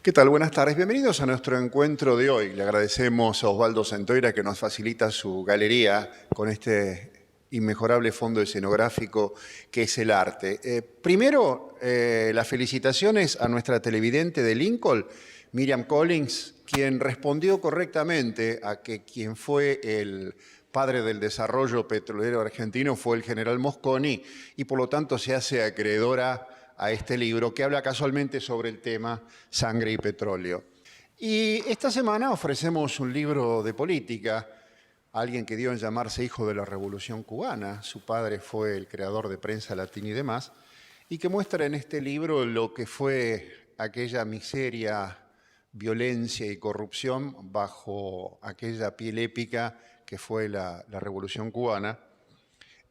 ¿Qué tal? Buenas tardes. Bienvenidos a nuestro encuentro de hoy. Le agradecemos a Osvaldo Centoira que nos facilita su galería con este inmejorable fondo escenográfico que es el arte. Primero, las felicitaciones a nuestra televidente de Lincoln, Miriam Collins, quien respondió correctamente a que quien fue el padre del desarrollo petrolero argentino fue el general Mosconi y por lo tanto se hace acreedora a este libro que habla casualmente sobre el tema sangre y petróleo. Y esta semana ofrecemos un libro de política, alguien que dio en llamarse hijo de la Revolución Cubana, su padre fue el creador de Prensa Latina y demás, y que muestra en este libro lo que fue aquella miseria, violencia y corrupción bajo aquella piel épica que fue la Revolución Cubana,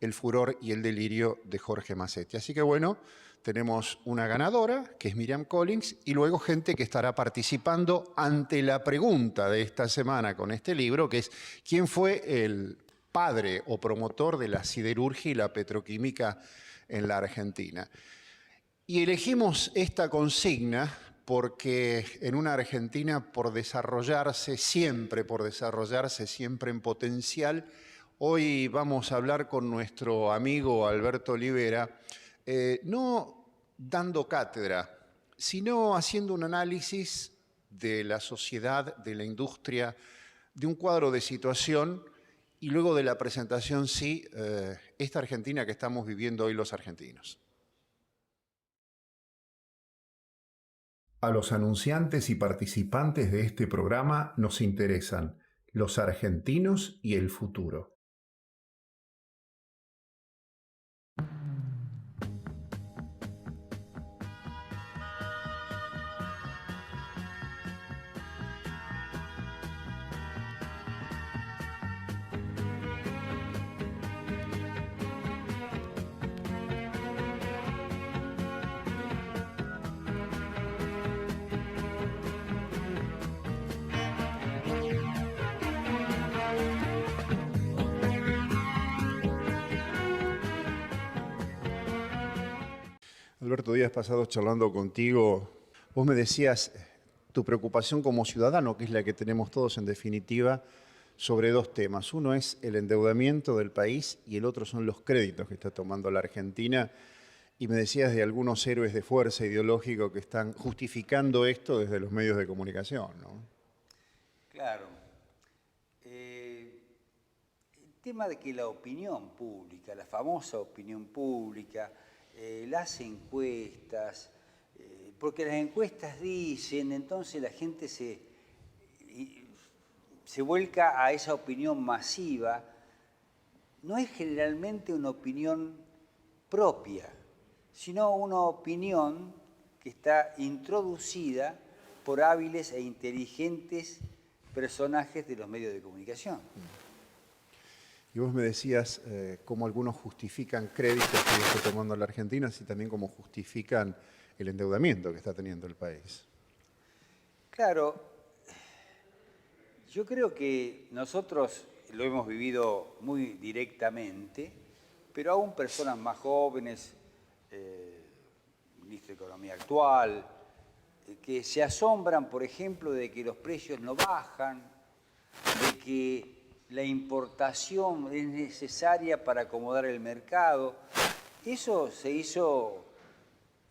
el furor y el delirio de Jorge Massetti. Así que bueno, tenemos una ganadora, que es Miriam Collins, y luego gente que estará participando ante la pregunta de esta semana con este libro, que es ¿quién fue el padre o promotor de la siderurgia y la petroquímica en la Argentina? Y elegimos esta consigna porque en una Argentina por desarrollarse siempre en potencial, hoy vamos a hablar con nuestro amigo Alberto Olivera, no dando cátedra, sino haciendo un análisis de la sociedad, de la industria, de un cuadro de situación y luego de la presentación, esta Argentina que estamos viviendo hoy los argentinos. A los anunciantes y participantes de este programa nos interesan los argentinos y el futuro. Alberto, días pasados charlando contigo, vos me decías tu preocupación como ciudadano, que es la que tenemos todos en definitiva, sobre dos temas. Uno es el endeudamiento del país y el otro son los créditos que está tomando la Argentina. Y me decías de algunos héroes de fuerza ideológico que están justificando esto desde los medios de comunicación, ¿no? Claro. El tema de que la opinión pública, la famosa opinión pública, las encuestas, porque las encuestas dicen, entonces la gente se vuelca a esa opinión masiva, no es generalmente una opinión propia, sino una opinión que está introducida por hábiles e inteligentes personajes de los medios de comunicación. Y vos me decías cómo algunos justifican créditos que está tomando la Argentina, y también cómo justifican el endeudamiento que está teniendo el país. Claro, yo creo que nosotros lo hemos vivido muy directamente, pero aún personas más jóvenes, ministro de Economía actual, que se asombran, por ejemplo, de que los precios no bajan, de que la importación es necesaria para acomodar el mercado. Eso se hizo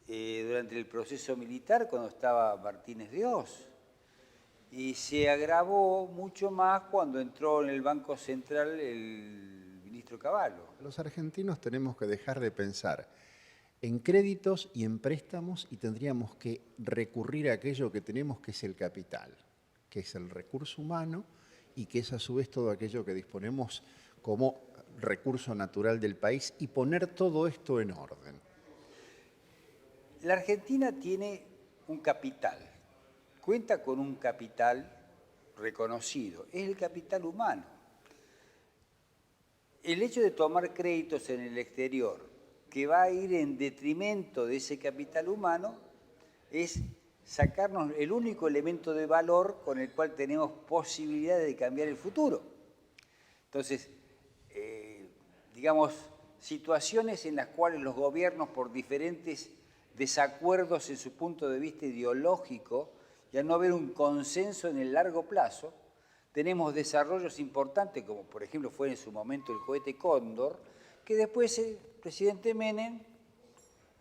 durante el proceso militar cuando estaba Martínez de Oz. Y se agravó mucho más cuando entró en el Banco Central el ministro Cavallo. Los argentinos tenemos que dejar de pensar en créditos y en préstamos y tendríamos que recurrir a aquello que tenemos, que es el capital, que es el recurso humano y que es a su vez todo aquello que disponemos como recurso natural del país y poner todo esto en orden. La Argentina tiene un capital, cuenta con un capital reconocido, es el capital humano. El hecho de tomar créditos en el exterior, que va a ir en detrimento de ese capital humano, es sacarnos el único elemento de valor con el cual tenemos posibilidades de cambiar el futuro. Entonces, digamos, situaciones en las cuales los gobiernos, por diferentes desacuerdos en su punto de vista ideológico, y al no haber un consenso en el largo plazo, tenemos desarrollos importantes, como por ejemplo fue en su momento el cohete Cóndor, que después el presidente Menem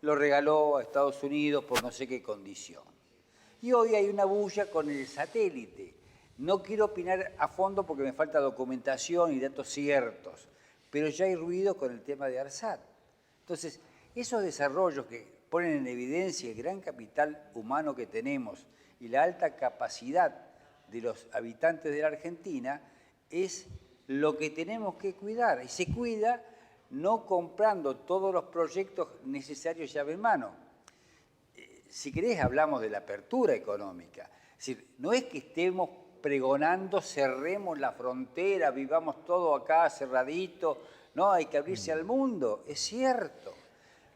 lo regaló a Estados Unidos por no sé qué condición. Y hoy hay una bulla con el satélite. No quiero opinar a fondo porque me falta documentación y datos ciertos, pero ya hay ruido con el tema de ARSAT. Entonces, esos desarrollos que ponen en evidencia el gran capital humano que tenemos y la alta capacidad de los habitantes de la Argentina es lo que tenemos que cuidar. Y se cuida no comprando todos los proyectos necesarios llave en mano. Si querés, hablamos de la apertura económica. Es decir, no es que estemos pregonando, cerremos la frontera, vivamos todo acá cerradito, no, hay que abrirse al mundo, es cierto.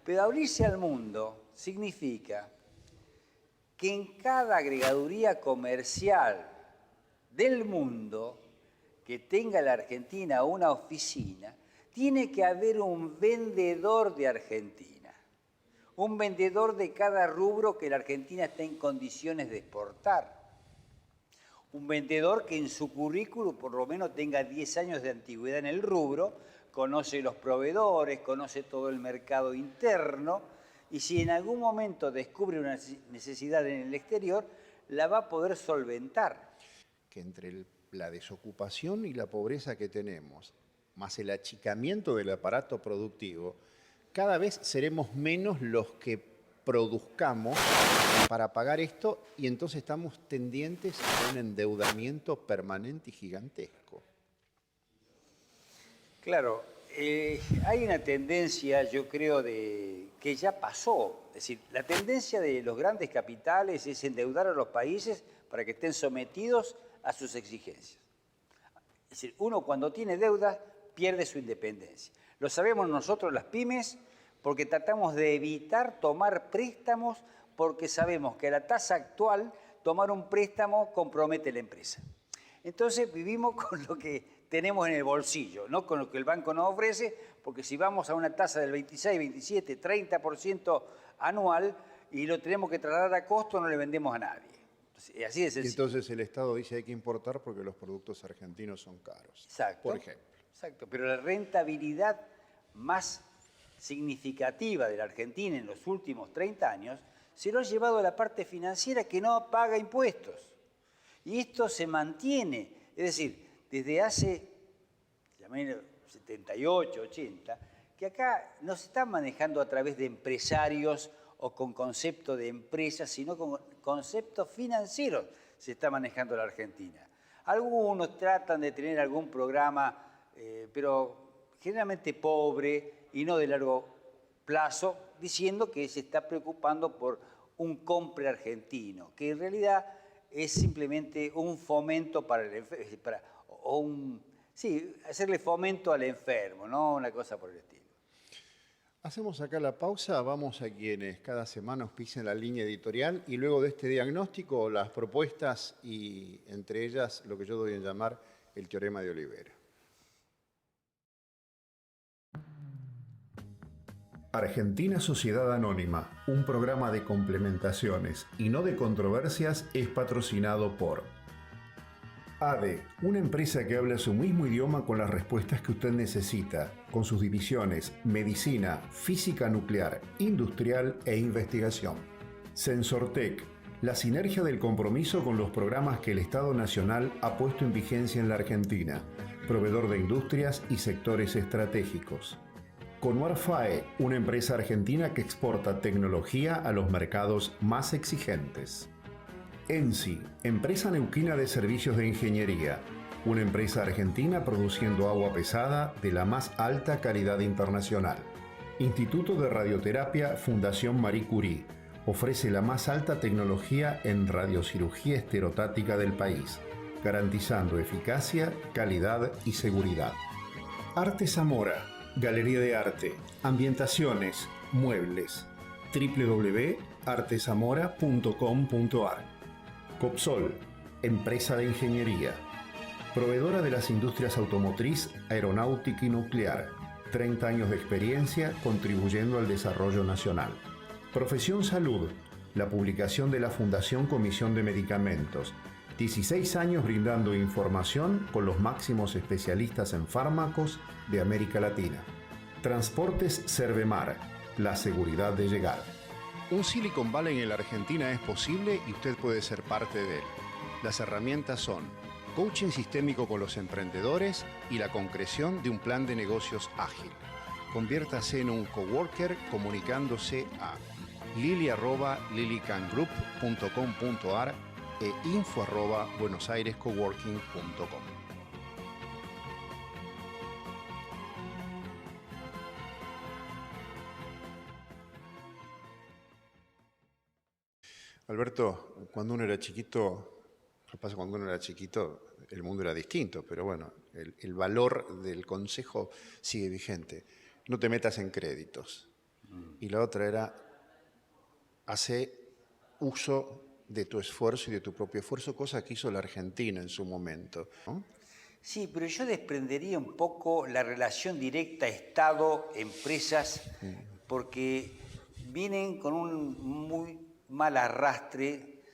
Pero abrirse al mundo significa que en cada agregaduría comercial del mundo que tenga la Argentina una oficina, tiene que haber un vendedor de Argentina, un vendedor de cada rubro que la Argentina esté en condiciones de exportar. Un vendedor que en su currículum por lo menos tenga 10 años de antigüedad en el rubro, conoce los proveedores, conoce todo el mercado interno y si en algún momento descubre una necesidad en el exterior, la va a poder solventar. Que entre la desocupación y la pobreza que tenemos, más el achicamiento del aparato productivo, cada vez seremos menos los que produzcamos para pagar esto y entonces estamos tendientes a un endeudamiento permanente y gigantesco. Claro, hay una tendencia, yo creo, que ya pasó. Es decir, la tendencia de los grandes capitales es endeudar a los países para que estén sometidos a sus exigencias. Es decir, uno cuando tiene deuda pierde su independencia. Lo sabemos nosotros, las pymes, porque tratamos de evitar tomar préstamos porque sabemos que a la tasa actual tomar un préstamo compromete la empresa. Entonces vivimos con lo que tenemos en el bolsillo, no con lo que el banco nos ofrece, porque si vamos a una tasa del 26, 27, 30% anual y lo tenemos que trasladar a costo, no le vendemos a nadie. Entonces, así de sencillo. Entonces el Estado dice hay que importar porque los productos argentinos son caros. Exacto. Por ejemplo. Exacto, pero la rentabilidad más significativa de la Argentina en los últimos 30 años se lo ha llevado a la parte financiera que no paga impuestos. Y esto se mantiene, es decir, desde hace 78, 80, que acá no se está manejando a través de empresarios o con concepto de empresas, sino con conceptos financieros se está manejando la Argentina. Algunos tratan de tener algún programa, pero generalmente pobre y no de largo plazo, diciendo que se está preocupando por un compre argentino, que en realidad es simplemente un fomento para el enfermo, hacerle fomento al enfermo, no una cosa por el estilo. Hacemos acá la pausa, vamos a quienes cada semana auspician la línea editorial y luego de este diagnóstico las propuestas y entre ellas lo que yo doy en llamar el teorema de Olivera. Argentina Sociedad Anónima, un programa de complementaciones y no de controversias, es patrocinado por ADE, una empresa que habla su mismo idioma con las respuestas que usted necesita, con sus divisiones Medicina, Física Nuclear, Industrial e Investigación. Sensortec, la sinergia del compromiso con los programas que el Estado Nacional ha puesto en vigencia en la Argentina, proveedor de industrias y sectores estratégicos. Conuar FAE, una empresa argentina que exporta tecnología a los mercados más exigentes. ENSI, empresa neuquina de servicios de ingeniería, una empresa argentina produciendo agua pesada de la más alta calidad internacional. Instituto de Radioterapia Fundación Marie Curie, ofrece la más alta tecnología en radiocirugía esterotática del país, garantizando eficacia, calidad y seguridad. Arte Zamora, Galería de Arte, ambientaciones, muebles, www.artezamora.com.ar. Copsol, empresa de ingeniería, proveedora de las industrias automotriz, aeronáutica y nuclear, 30 años de experiencia contribuyendo al desarrollo nacional. Profesión Salud, la publicación de la Fundación Comisión de Medicamentos. 16 años brindando información con los máximos especialistas en fármacos de América Latina. Transportes Servemar, la seguridad de llegar. Un Silicon Valley en la Argentina es posible y usted puede ser parte de él. Las herramientas son coaching sistémico con los emprendedores y la concreción de un plan de negocios ágil. Conviértase en un coworker comunicándose a lili@lilicangroup.com.ar e info@buenosairescoworking.com. Alberto, cuando uno era chiquito, el mundo era distinto, pero bueno, el valor del consejo sigue vigente. No te metas en créditos. Y la otra era, hace uso de tu esfuerzo y de tu propio esfuerzo, cosa que hizo la Argentina en su momento, ¿no? Sí, pero yo desprendería un poco la relación directa Estado-empresas, porque vienen con un muy mal arrastre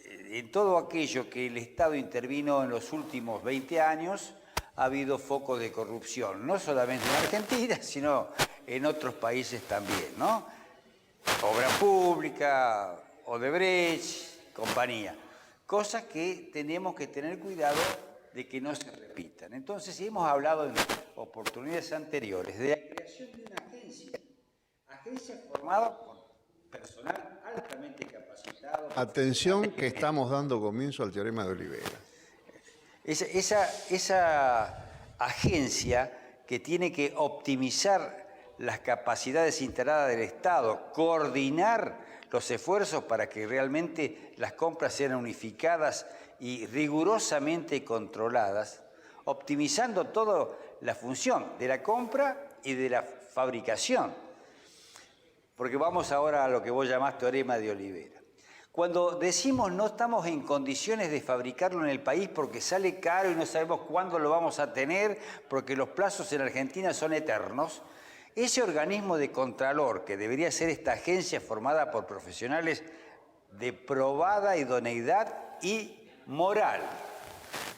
en todo aquello que el Estado intervino en los últimos 20 años. Ha habido focos de corrupción, no solamente en Argentina, sino en otros países también, ¿no? Obra pública, Odebrecht, compañía. Cosas que tenemos que tener cuidado de que no se repitan. Entonces, hemos hablado en oportunidades anteriores de la creación de una agencia formada por personal altamente capacitado. Atención que estamos dando comienzo al teorema de Olivera. Esa agencia que tiene que optimizar las capacidades integradas del Estado, coordinar los esfuerzos para que realmente las compras sean unificadas y rigurosamente controladas, optimizando toda la función de la compra y de la fabricación. Porque vamos ahora a lo que vos llamás teorema de Olivera. Cuando decimos no estamos en condiciones de fabricarlo en el país porque sale caro y no sabemos cuándo lo vamos a tener, porque los plazos en Argentina son eternos, ese organismo de contralor, que debería ser esta agencia formada por profesionales de probada idoneidad y moral,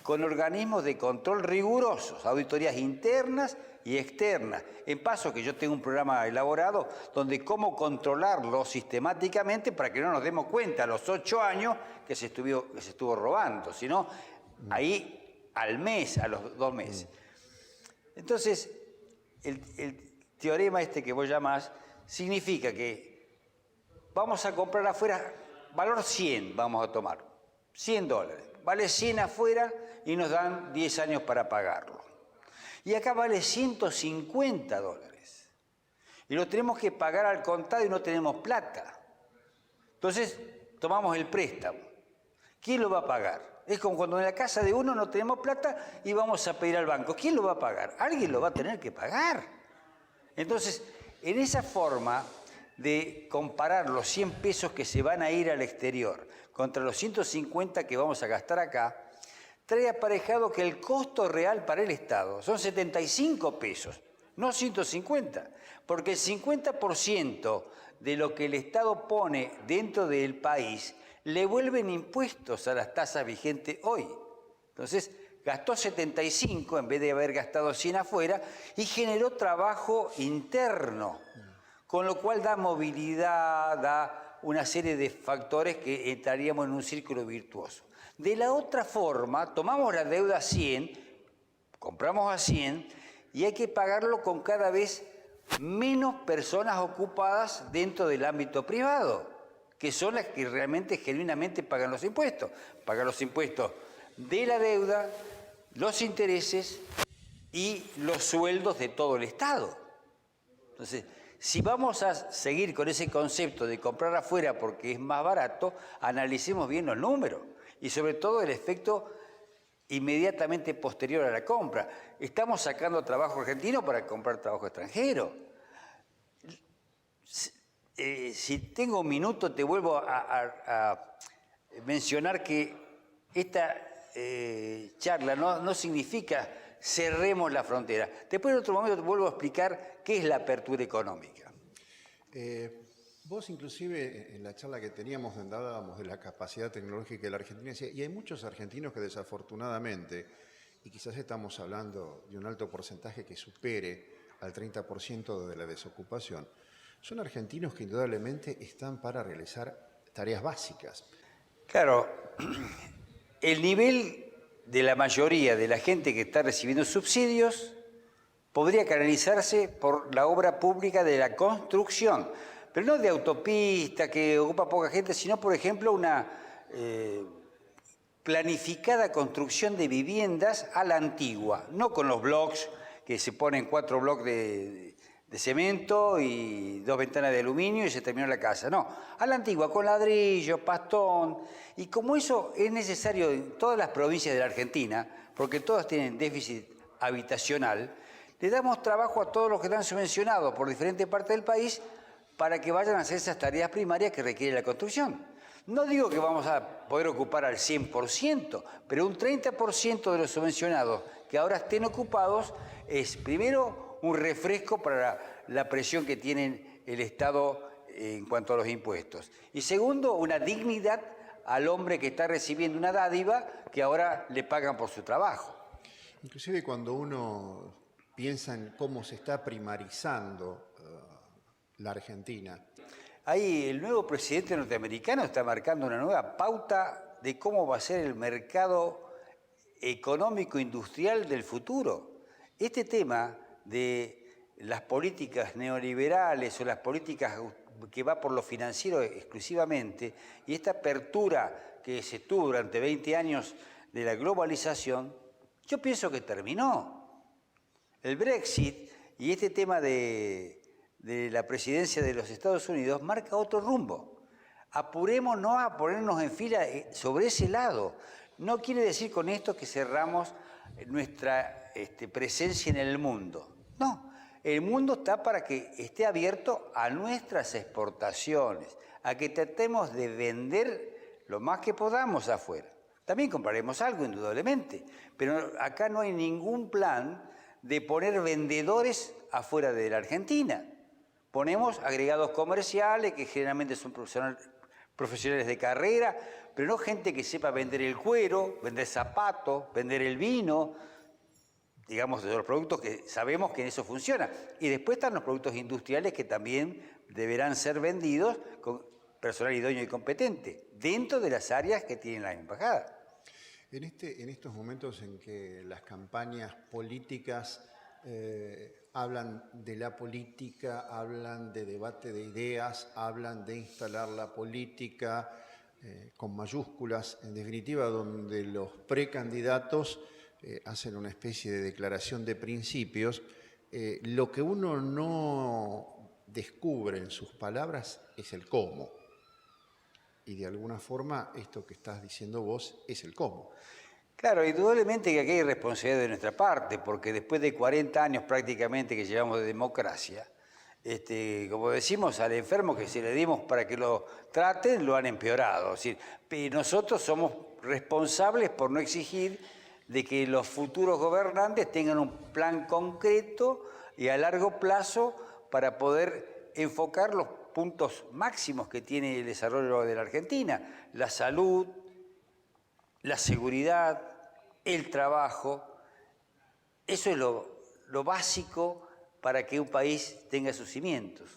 con organismos de control rigurosos, auditorías internas y externas. En paso que yo tengo un programa elaborado donde cómo controlarlo sistemáticamente para que no nos demos cuenta a los 8 años que se estuvo robando, sino ahí al mes, a los 2 meses. Entonces, el teorema este que vos llamás significa que vamos a comprar afuera, valor 100 vamos a tomar, $100. Vale 100 afuera y nos dan 10 años para pagarlo. Y acá vale $150. Y lo tenemos que pagar al contado y no tenemos plata. Entonces, tomamos el préstamo. ¿Quién lo va a pagar? Es como cuando en la casa de uno no tenemos plata y vamos a pedir al banco. ¿Quién lo va a pagar? Alguien lo va a tener que pagar. Entonces, en esa forma de comparar los 100 pesos que se van a ir al exterior contra los 150 que vamos a gastar acá, trae aparejado que el costo real para el Estado son 75 pesos, no 150, porque el 50% de lo que el Estado pone dentro del país le vuelven impuestos a las tasas vigentes hoy. Entonces, gastó 75 en vez de haber gastado 100 afuera y generó trabajo interno, con lo cual da movilidad, da una serie de factores que entraríamos en un círculo virtuoso. De la otra forma, tomamos la deuda a 100, compramos a 100 y hay que pagarlo con cada vez menos personas ocupadas dentro del ámbito privado, que son las que realmente, genuinamente pagan los impuestos. Pagan los impuestos de la deuda, los intereses y los sueldos de todo el Estado. Entonces, si vamos a seguir con ese concepto de comprar afuera porque es más barato, analicemos bien los números y sobre todo el efecto inmediatamente posterior a la compra. Estamos sacando trabajo argentino para comprar trabajo extranjero. Si tengo un minuto, te vuelvo a mencionar que esta charla no significa cerremos la frontera. Después en otro momento te vuelvo a explicar qué es la apertura económica. Vos inclusive en la charla que teníamos donde hablábamos de la capacidad tecnológica de la Argentina, y hay muchos argentinos que desafortunadamente, y quizás estamos hablando de un alto porcentaje que supere al 30% de la desocupación, son argentinos que indudablemente están para realizar tareas básicas. Claro, el nivel de la mayoría de la gente que está recibiendo subsidios podría canalizarse por la obra pública de la construcción, pero no de autopista que ocupa poca gente, sino, por ejemplo, una planificada construcción de viviendas a la antigua, no con los blocks que se ponen 4 blocks de cemento y 2 ventanas de aluminio y se terminó la casa. No, a la antigua, con ladrillo, pastón. Y como eso es necesario en todas las provincias de la Argentina, porque todas tienen déficit habitacional, le damos trabajo a todos los que están subvencionados por diferentes partes del país para que vayan a hacer esas tareas primarias que requiere la construcción. No digo que vamos a poder ocupar al 100%, pero un 30% de los subvencionados que ahora estén ocupados es, primero, un refresco para la presión que tiene el Estado en cuanto a los impuestos. Y segundo, una dignidad al hombre que está recibiendo una dádiva que ahora le pagan por su trabajo. Inclusive cuando uno piensa en cómo se está primarizando la Argentina. Ahí el nuevo presidente norteamericano está marcando una nueva pauta de cómo va a ser el mercado económico industrial del futuro. Este tema de las políticas neoliberales o las políticas que va por lo financiero exclusivamente y esta apertura que se tuvo durante 20 años de la globalización, yo pienso que terminó. El Brexit y este tema de la presidencia de los Estados Unidos marca otro rumbo. Apurémonos a ponernos en fila sobre ese lado. No quiere decir con esto que cerramos nuestra presencia en el mundo. No, el mundo está para que esté abierto a nuestras exportaciones, a que tratemos de vender lo más que podamos afuera. También compraremos algo, indudablemente, pero acá no hay ningún plan de poner vendedores afuera de la Argentina. Ponemos agregados comerciales, que generalmente son profesionales de carrera, pero no gente que sepa vender el cuero, vender zapatos, vender el vino, digamos, de los productos que sabemos que en eso funciona. Y después están los productos industriales que también deberán ser vendidos con personal idóneo y competente, dentro de las áreas que tienen la embajada. En estos momentos en que las campañas políticas hablan de la política, hablan de debate de ideas, hablan de instalar la política con mayúsculas, en definitiva, donde los precandidatos hacen una especie de declaración de principios, lo que uno no descubre en sus palabras es el cómo. Y de alguna forma esto que estás diciendo vos es el cómo. Claro, indudablemente que aquí hay responsabilidad de nuestra parte, porque después de 40 años prácticamente que llevamos de democracia, como decimos, al enfermo que se le dimos para que lo traten, lo han empeorado. Es decir, nosotros somos responsables por no exigir de que los futuros gobernantes tengan un plan concreto y a largo plazo para poder enfocar los puntos máximos que tiene el desarrollo de la Argentina: la salud, la seguridad, el trabajo. Eso es lo básico para que un país tenga sus cimientos.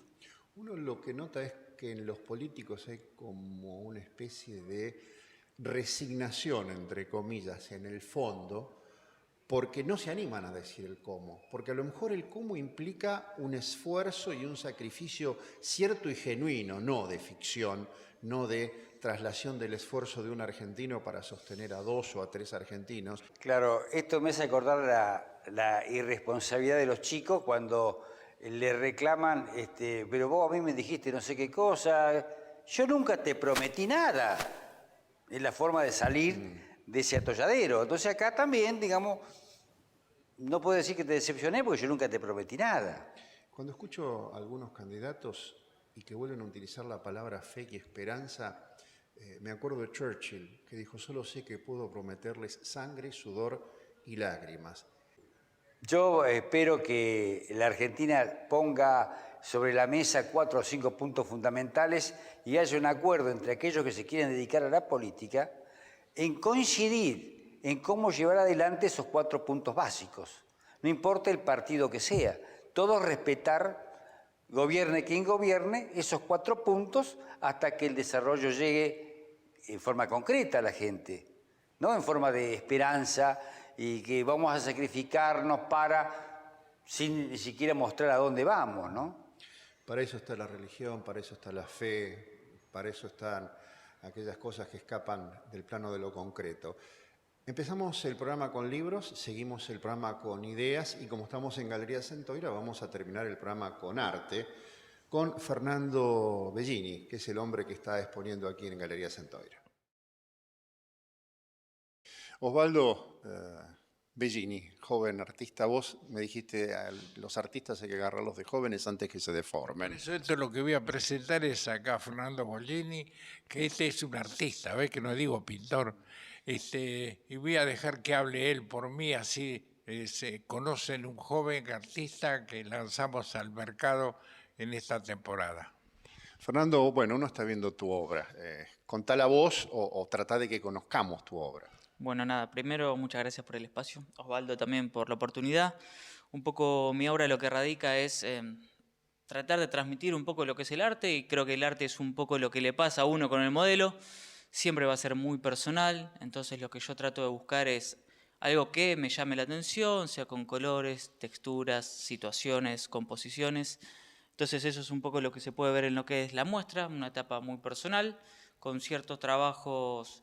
Uno lo que nota es que en los políticos hay como una especie de resignación, entre comillas, en el fondo, porque no se animan a decir el cómo, porque a lo mejor el cómo implica un esfuerzo y un sacrificio cierto y genuino, no de ficción, no de traslación del esfuerzo de un argentino para sostener a 2 o a 3 argentinos. Claro, esto me hace acordar la irresponsabilidad de los chicos cuando le reclaman, pero vos a mí me dijiste no sé qué cosa, yo nunca te prometí nada. Es la forma de salir de ese atolladero. Entonces acá también, digamos, no puedo decir que te decepcioné porque yo nunca te prometí nada. Cuando escucho a algunos candidatos y que vuelven a utilizar la palabra fe y esperanza, me acuerdo de Churchill, que dijo: solo sé que puedo prometerles sangre, sudor y lágrimas. Yo espero que la Argentina ponga sobre la mesa 4 o 5 puntos fundamentales y haya un acuerdo entre aquellos que se quieren dedicar a la política en coincidir en cómo llevar adelante esos 4 puntos básicos. No importa el partido que sea, todos respetar, gobierne quien gobierne, esos 4 puntos hasta que el desarrollo llegue en forma concreta a la gente, no en forma de esperanza y que vamos a sacrificarnos sin ni siquiera mostrar a dónde vamos, ¿no? Para eso está la religión, para eso está la fe, para eso están aquellas cosas que escapan del plano de lo concreto. Empezamos el programa con libros, seguimos el programa con ideas y como estamos en Galería Centoira vamos a terminar el programa con arte, con Fernando Bellini, que es el hombre que está exponiendo aquí en Galería Centoira. Osvaldo Bellini, joven artista, vos me dijiste a los artistas hay que agarrarlos de jóvenes antes que se deformen. Por eso esto lo que voy a presentar es acá Fernando Bellini, que este es un artista, ¿ves que no digo pintor? Y voy a dejar que hable él por mí, así se conocen un joven artista que lanzamos al mercado en esta temporada. Fernando, bueno, uno está viendo tu obra. Contá la voz o tratá de que conozcamos tu obra. Bueno, nada, primero muchas gracias por el espacio, Osvaldo también por la oportunidad. Un poco mi obra lo que radica es tratar de transmitir un poco lo que es el arte y creo que el arte es un poco lo que le pasa a uno con el modelo. Siempre va a ser muy personal, entonces lo que yo trato de buscar es algo que me llame la atención, sea con colores, texturas, situaciones, composiciones. Entonces eso es un poco lo que se puede ver en lo que es la muestra, una etapa muy personal, con ciertos trabajos,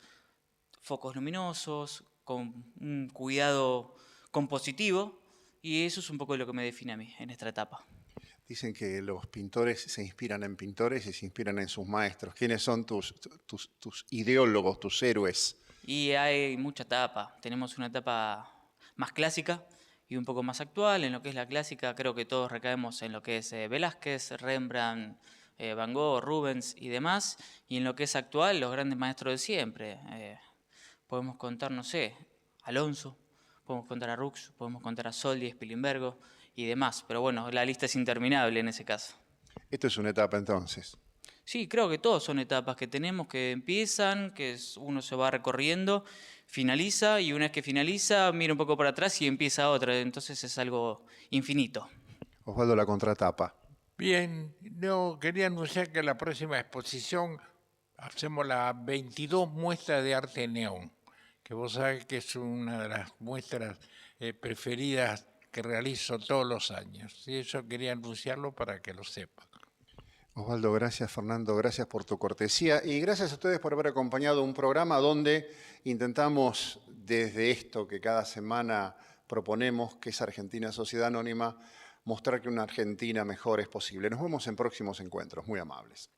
focos luminosos, con un cuidado compositivo, y eso es un poco lo que me define a mí en esta etapa. Dicen que los pintores se inspiran en pintores y se inspiran en sus maestros. ¿Quiénes son tus ideólogos, tus héroes? Y hay mucha etapa. Tenemos una etapa más clásica y un poco más actual. En lo que es la clásica creo que todos recaemos en lo que es Velázquez, Rembrandt, Van Gogh, Rubens y demás. Y en lo que es actual, los grandes maestros de siempre. Podemos contar, no sé, Alonso, podemos contar a Rux, podemos contar a Soldi, Spilimbergo y demás. Pero bueno, la lista es interminable en ese caso. Esto es una etapa entonces. Sí, creo que todos son etapas que tenemos, que empiezan, que uno se va recorriendo, finaliza y una vez que finaliza mira un poco para atrás y empieza otra. Entonces es algo infinito. Osvaldo, la contratapa. Bien, no, quería anunciar que la próxima exposición hacemos la 22 muestras de arte neón, que vos sabés que es una de las muestras preferidas que realizo todos los años. Y eso quería anunciarlo para que lo sepan. Osvaldo, gracias. Fernando, gracias por tu cortesía y gracias a ustedes por haber acompañado un programa donde intentamos desde esto que cada semana proponemos, que es Argentina Sociedad Anónima, mostrar que una Argentina mejor es posible. Nos vemos en próximos encuentros. Muy amables.